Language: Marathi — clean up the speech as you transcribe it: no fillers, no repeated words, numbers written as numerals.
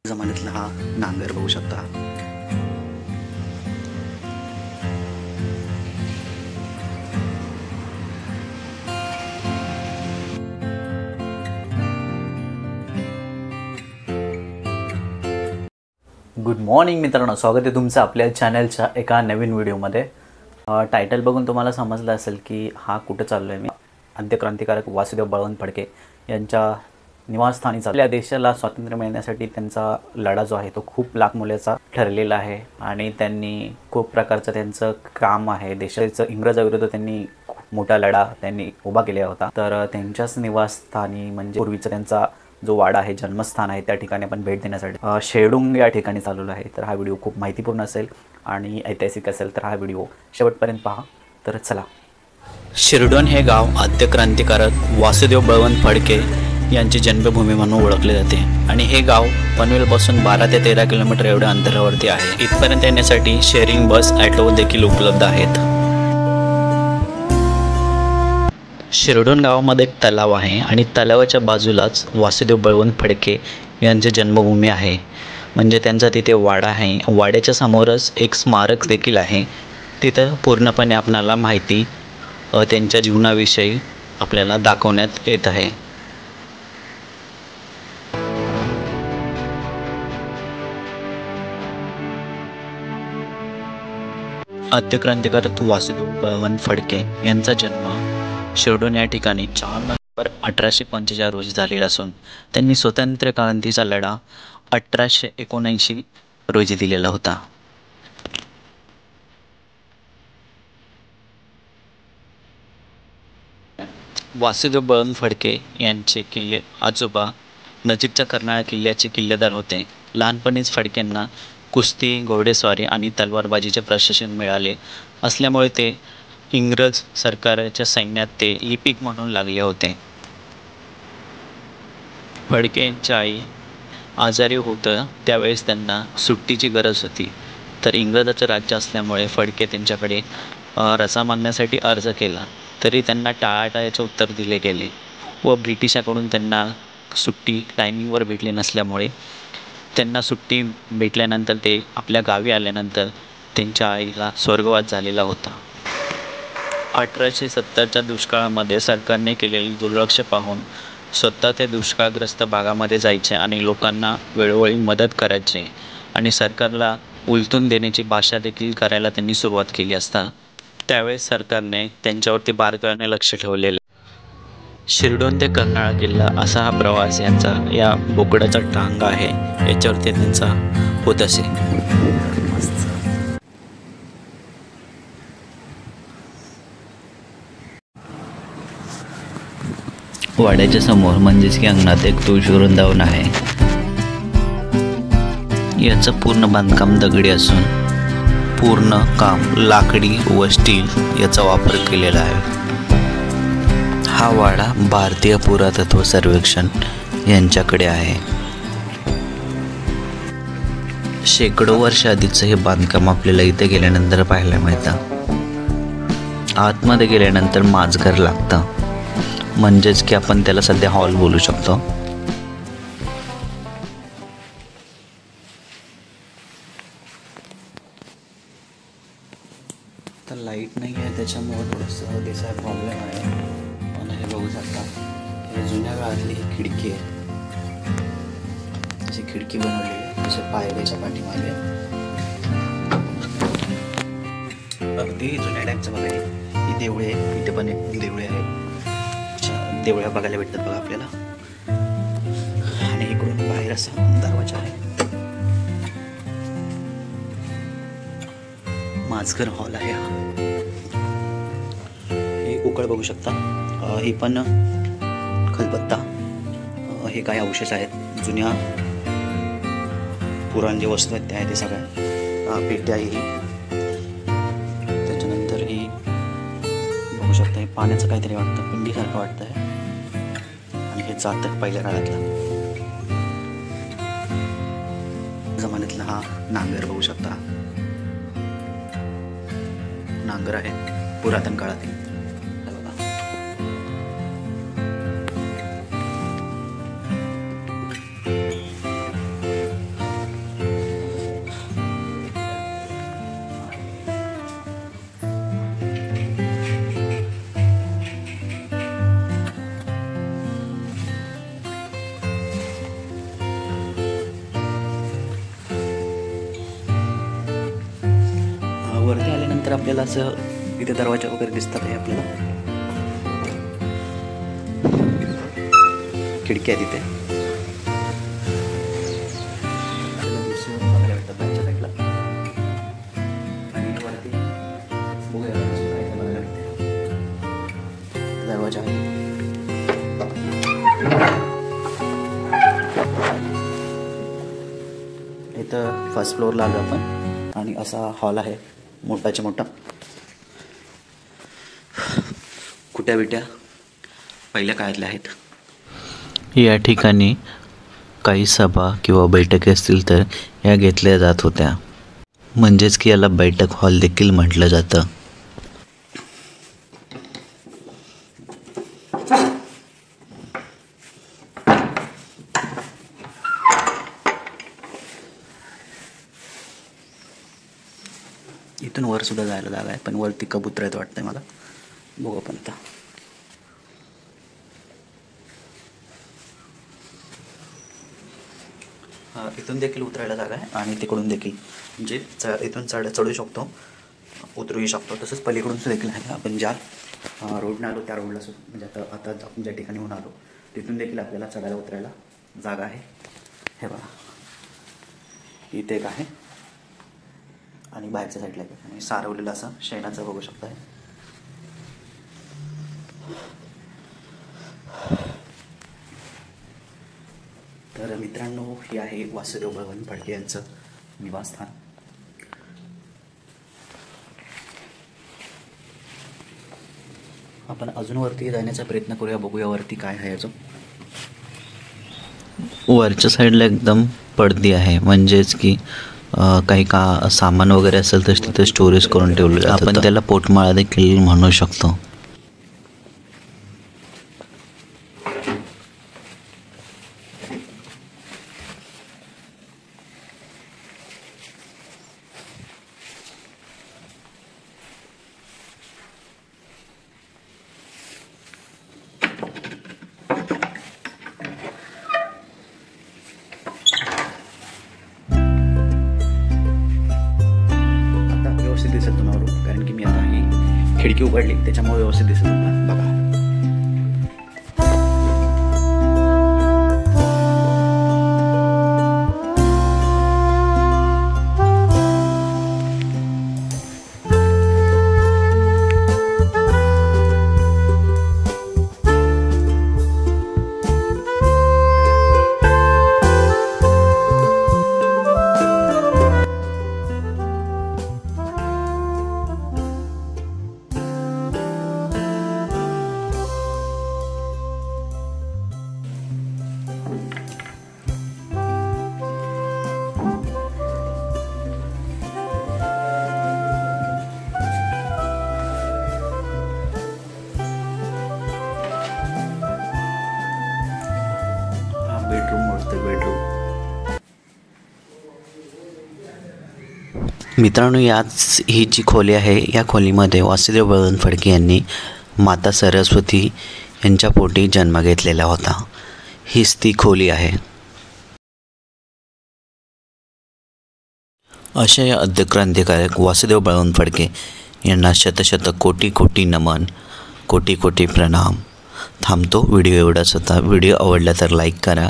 जमान्यातला हा नांगर बघू शकता. गुड मॉर्निंग मित्रांनो, स्वागत आहे तुमचं आपल्या चॅनलच्या एका नवीन व्हिडिओमध्ये. टायटल बघून तुम्हाला समजलं असेल की हा कुठे चाललो आहे. मी आद्य क्रांतिकारक वासुदेव बळवंत फडके यांच्या निवासस्थानी चाललो. आपल्या देशाला स्वातंत्र्य मिळण्यासाठी त्यांचा लढा जो आहे तो खूप लाखमोलाचा ठरलेला आहे आणि त्यांनी खूप प्रकारचं त्यांचं काम आहे. देशाचं इंग्रजाविरुद्ध त्यांनी खूप मोठा लढा त्यांनी उभा केला होता. तर त्यांच्याच निवासस्थानी म्हणजे पूर्वीचा त्यांचा जो वाडा आहे, जन्मस्थान आहे, त्या ठिकाणी आपण भेट देण्यासाठी शेडुंग या ठिकाणी चालवलं आहे. तर हा व्हिडिओ खूप माहितीपूर्ण असेल आणि ऐतिहासिक असेल, तर हा व्हिडिओ शेवटपर्यंत पहा. तर चला. शिरडोन हे गाव आद्य क्रांतिकारक वासुदेव बळवंत फडके यांची जन्मभूमी म्हणून ओळखले जाते आणि हे गाव पनवेलपासून 12 ते 13 किलोमीटर एवढ्या अंतरावरती आहे. इथपर्यंत येण्यासाठी शेअरिंग बस, ॲटो देखील उपलब्ध आहेत. शिरडोन गावामध्ये एक तलाव आहे आणि तलावाच्या बाजूलाच वासुदेव बळवंत फडके यांची जन्मभूमी आहे. म्हणजे त्यांचा तिथे वाडा आहे. वाड्याच्या समोरच एक स्मारक देखील आहे. तिथं पूर्णपणे आपणाला माहिती त्यांच्या जीवनाविषयी आपल्याला दाखवण्यात येत आहे. आद्य क्रांतिकारक वासुदेव बळवंत फडके यांचा जन्म शिरडोन या ठिकाणी 4 नोव्हेंबर 1845 रोजी झालेला असून त्यांनी स्वातंत्र्य क्रांतीचा लढा 1879 रोजी दिलेला होता. वासुदेव बळवंत फडके यांचे आजोबा नजीकच्या कर्नाळा किल्ल्याचे किल्लेदार होते. लहानपणीच फडकेंना कुस्ती, घोडेस्वारी आणि तलवारबाजीचे प्रशिक्षण मिळाले असल्यामुळे ते इंग्रज सरकारच्या सैन्यात ते लिपिक म्हणून लागले होते. फडके यांची आई आजारी होतं त्यावेळेस त्यांना सुट्टीची गरज होती. तर इंग्रजाचं राज्य असल्यामुळे फडके त्यांच्याकडे रजा मागण्यासाठी अर्ज केला, तरी त्यांना टाळाटाळीचे उत्तर दिले गेले व ब्रिटिशाकडून त्यांना सुट्टी टायमिंगवर भेटली नसल्यामुळे त्यांना सुट्टी भेटल्यानंतर ते आपल्या गावी आल्यानंतर त्यांच्या आईला स्वर्गवास झालेला होता. 1870च्या दुष्काळामध्ये सरकारने केलेले दुर्लक्ष पाहून स्वतः ते दुष्काळग्रस्त भागामध्ये जायचे आणि लोकांना वेळोवेळी मदत करायचे आणि सरकारला उलटून देण्याची भाषा देखील करायला त्यांनी सुरुवात केली असता त्यावेळेस सरकारने त्यांच्यावरती बारकाईने लक्ष ठेवलेलं. शिरडोन ते कर्नाळा किल्ला असा हा प्रवास यांचा या बोकडाचा टांग आहे, याच्यावरती त्यांचा होत असे. वाड्याच्या समोर म्हणजेच की अंगणात एक तुळशी वृंदावन आहे. याचं पूर्ण बांधकाम दगडी असून पूर्ण काम लाकडी व स्टील याचा वापर केलेला आहे. हा वाडा भारतीय पुरातत्व सर्वेक्षण यांच्याकडे आहे. शेकडो वर्ष आधीचं हे बांधकाम आपल्याला इथे गेल्यानंतर पाहायला मिळतं. आतमध्ये गेल्यानंतर माझघर लागतं, म्हणजेच की आपण त्याला सध्या हॉल बोलू शकतो. तर लाईट नाही आहे त्याच्यामुळे थोडंसं दिसायला प्रॉब्लेम आहे. पण हे बघू शकता, हे जुन्या काळातली ही खिडकी आहे. अशी खिडकी बनवलेली आहे, जसे पायऱ्याच्या पाठीमागे अगदी जुन्या टाईपचं बघा. ही देवळे आहे, इथे पण एक देवळे आहे. देवळ्या बघायला भेटतात बघा आपल्याला. आणि इकडून बाहेर असा दरवाजा आहे. माझघर हॉल आहे हा. हे उकळ बघू शकता. हे पण खलबत्ता, हे काय अवशेष आहेत जुन्या पुराण जे वस्तू आहेत त्या आहेत ते सगळ्या. पेट्या ही, त्याच्यानंतर ही बघू शकता. हे पाण्याचं काहीतरी वाटतं, पिंडीसारखं वाटतं आहे. आणि हे जातक पहिल्या काळातला जमान्यातला हा नांगर बघू शकता. नांगर आहे पुरातन काळातील. वरती आल्यानंतर आपल्याला असं इथे दरवाजा वगैरे दिसतात आहे आपल्याला, खिडकी आहे तिथे. बघायला भेटतात बाहेरच्या साईडला. आणि वरती बघूया बघायला भेटते दरवाजा आहे. इथं फर्स्ट फ्लोअरला आलो आपण आणि असा हॉल आहे मोठाच्या मोठा. कुट्या बिट्या पहिल्या काळातल्या आहेत. या ठिकाणी काही सभा किंवा बैठकी असतील तर या घेतल्या जात होत्या, म्हणजेच की याला बैठक हॉल देखील म्हटलं जातं. इथून वर सुद्धा जायला जागा आहे, पण वरती कबूतर आहेत वाटतंय मला. बघू आपण आता. इथून देखील उतरायला जागा आहे आणि तिकडून देखील, म्हणजे इथून चढू शकतो, उतरूही शकतो. तसंच पलीकडून सुद्धा देखील आहे. आपण ज्या रोडने आलो त्या रोडला सुद्धा, म्हणजे आता आपण ज्या ठिकाणी होऊन आलो तिथून देखील आपल्याला चढायला उतरायला जागा आहे. हे बघा, इथे एक आहे आणि बाहेरच्या साईडला एक आणि सारवलेलं असं शेणाचं बघू शकता. तर मित्रांनो, हे आहे वासुदेव बळवंत फडके यांचं निवासस्थान. आपण अजून वरती जाण्याचा प्रयत्न करूया, बघूया वरती काय आहे याचं. वरच्या साईडला एकदम पडदी आहे, म्हणजेच की काही सामान वगैरे असेल तर तिथे स्टोरेज करून ठेवलं जातं. आपण त्याला पोटमाळा देखील म्हणू शकतो. दिसेल तुम्हाला, कारण की मी आता ही खिडकी उघडली त्याच्यामुळे व्यवस्थित दिसेल तुम्हाला. बघा, बेडरूम. मित्रांनो, ही जी खोली आहे या खोलीमध्ये वासुदेव बळवंत फडके यांनी माता सरस्वती यांच्या पोटी जन्म घेतलेला होता. हीच ती खोली आहे. अशा या आद्यक्रांतिकारक वासुदेव बळवंत फडके यांना शतशत कोटी कोटी नमन, कोटी कोटी प्रणाम. थांबतो. व्हिडिओ एवढाच होता. व्हिडिओ आवडला तर लाईक करा